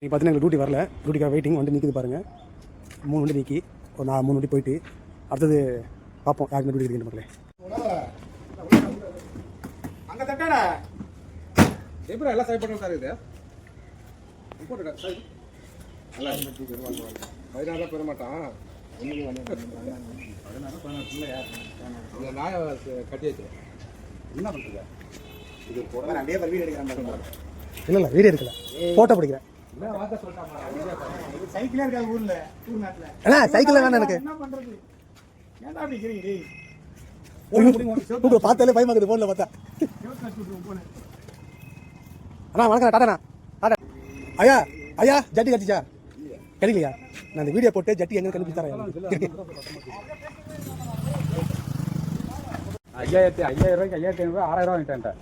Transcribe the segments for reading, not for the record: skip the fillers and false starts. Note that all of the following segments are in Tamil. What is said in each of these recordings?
நீங்கள் பார்த்தீங்கன்னா எங்களுக்கு டியூட்டி வரல, டியூட்டிக்காக வெயிட்டிங் வண்டி நிற்குது பாருங்கள். 3 வண்டி நீக்கி ஒரு 3 வண்டி போயிட்டு அடுத்தது பார்ப்போம் யாருக்குமே டியூட்டி இருக்குன்னு மக்களே. அங்கே தட்டாடா எப்படி எல்லாம் சரி பண்ணுறது சார் இது போட்டுடா சார் பதினாறு பெற மாட்டான் அந்த நாயை கட்டி வச்சு என்ன பண்ணுறது இது போட அப்படியே வீடு எடுக்கிறேன். இல்லை வீடியோ எடுக்கல, ஃபோட்டோ பிடிக்கிறேன். சைக்கிளே இருக்காது ஊர்ல ஊர் நாட்டில். ஏன்னா சைக்கிளில் வேணும் எனக்கு. என்ன பண்ணுறது ஏன்டா அப்படி இருக்கிறீங்க உங்களுக்கு பார்த்தாலே பயமாக்குது ஃபோனில் பார்த்தா. அண்ணா வணக்கம், டாட்டாண்ணா. டாட்டா ஐயா. ஐயா ஜட்டி கட்டிச்சா கிடைக்கலையா? நான் இந்த வீடியோ போட்டு ஜட்டி எங்கே கண்டுபிடிச்சு தரேன். 5000 ரூபாய்க்கு 5500 6000 வாங்கிட்டேன்.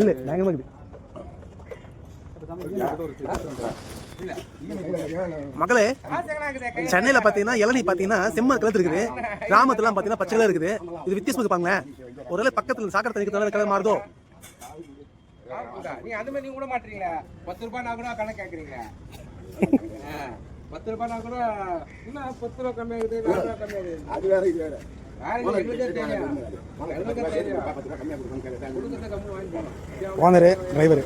இல்லை பயங்கரமாக இருக்குது மக்களே. சென்னையில் பார்த்தீங்கன்னா இளநீ பார்த்தீங்கன்னா செம்ம கலர் இருக்குது, கிராமத்துலாம் பார்த்தீங்கன்னா பச்சை கலர் இருக்குது. இது வித்தியாசம் இருப்பாங்களேன். ஒருவேளை பக்கத்தில் சாக்கடை தண்ணி கலர் மாறுதோ? நீ அந்த மாதிரி நீங்க கூட மாட்டீங்களா? 10 ரூபாய் நான் கூட கணக்கு கேட்குறீங்களா? 10 ரூபாய் நான் கூட என்ன 10 ரூபா கம்மியாகுது, 4 ரூபா கம்மியாகுது. அது வேற இது வேற. ஓனரு டிரைவரு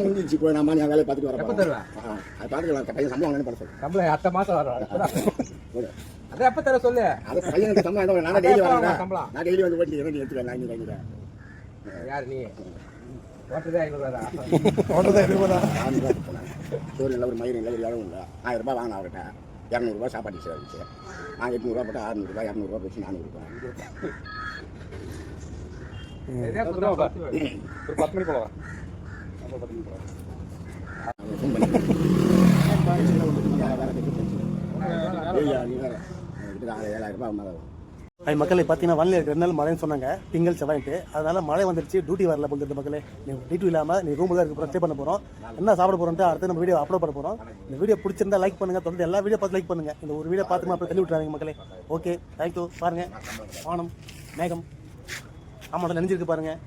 முடிஞ்சிச்சு போய் நான் வேலையை பார்த்துட்டு வரேன். அது பார்த்துக்கலாம் பையன் சம்பளம் பண்ண சொல்லு. சம்பளம் அடுத்த மாசம் வரும். அதை எப்ப தர சொல்லு. அது பையனுக்கு சம்பளம் நான் டெய்லி வரேன். சம்பளம் நான் டெய்லி வந்து வண்டி என்ன எடுத்துக்கிறேன். 500 யார் நீ ஓட்டுறதே 500 தான். ஓட்டுறதே 500 தான். சோறு இல்லை, ஒரு மயிறு இல்லை, ஒரு இடம் இல்லை. 1000 ரூபாய் வாங்கினா அவர்கிட்ட 200 ரூபாய் சாப்பாடு சேவிச்சு. நான் 800 ரூபா போட்டு 600 ரூபாய், 200 ரூபாய் போச்சு 400 ரூபாய். ஒரு 10 மணி போல மக்களை பார்த்தீங்கன்னா வண்டியில் 2 நாள் மழைன்னு சொன்னாங்க, திங்கள் செவ்வாய்ட்டு. அதனால மழை வந்துருச்சு, டியூட்டி வரல போகிறது மக்களே. நீ டியூட்டி இல்லாமல் நீ ரூமில் இருக்க ஸ்டே பண்ண போகிறோம். என்ன சாப்பிட போகிறோன்ட்டு அடுத்து நம்ம வீடியோ அப்லோட் பண்ண போகிறோம். இந்த வீடியோ பிடிச்சிருந்தா லைக் பண்ணுங்கள், தொடர்ந்து எல்லா வீடியோ பார்த்து லைக் பண்ணுங்கள். இந்த ஒரு வீடியோ பார்த்துமா அப்புறம் தள்ளி விட்டுறாங்க மக்களே. Okay, thank you. பாருங்கள் வானம் மேகம் ஆமாம் நெஞ்சிருக்கு பாருங்கள்.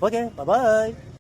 Okay bye.